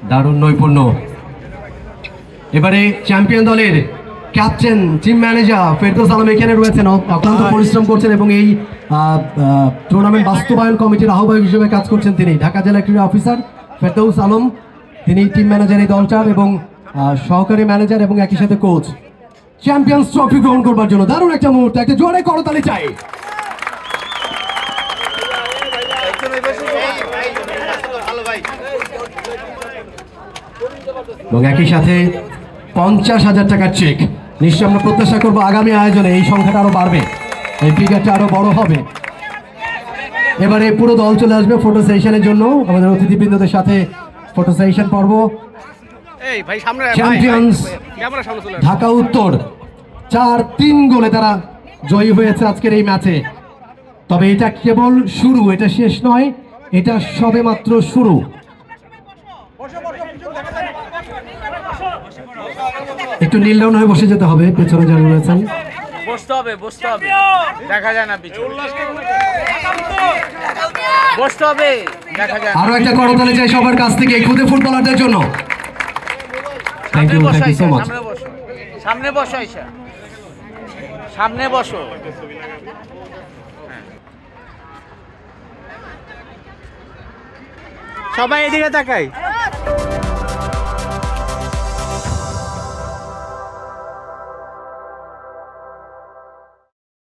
দারুণ নৈপুণ্য। এবারে চ্যাম্পিয়ন দলের captain team manager Ferdous Alam এখানে রয়েছেন, অক্লান্ত পরিশ্রম করছেন এবং এই টুর্নামেন্ট বাস্তবায়ন কমিটির আহ্বায়ক হিসেবে কাজ করছেন তিনি। ঢাকা জেলা ক্রীড়া অফিসার ফেরদৌস আলম, তিনি টিম ম্যানেজার এই দলটার এবং সহকারী ম্যানেজার এবং একই সাথে কোচ। চ্যাম্পিয়ন্স ট্রফি গ্রহণ করবার জন্য দারুণ একটা মুহূর্ত, একটা জোরে করতালি চাই। এবং একই সাথে 50,000 টাকার চেক। নিশ্চয় আমরা প্রত্যাশা করবো আগামী আয়োজনে এই সংখ্যাটা আরো বাড়বে, এই ফিগারটা আরো বড় হবে। এবারে পুরো দল চলে আসবে ফটো সেশনের জন্য, আমাদের অতিথিবৃন্দদের সাথে ফটো সেশন পর্ব। চ্যাম্পিয়ন্স ঢাকা উত্তর 4-3 গোলে তারা জয়ী হয়েছে আজকের এই ম্যাচে। তবে এটা কেবল শুরু, এটা শেষ নয়, এটা সবে মাত্র শুরু। একটু নীল ডাউন হয়ে বসে যেতে হবে, পেছনে যারা রয়েছেন বসতে হবে, দেখা যায় না পিছনে, বসতে হবে, দেখা যায়। আরো একটা করতালি চাই সবার কাছ থেকে এই খুদে ফুটবলারদের জন্য। Thank you so much. সামনে বসো আয়শা, সামনে বসো। সবাই এদিকে তাকাই।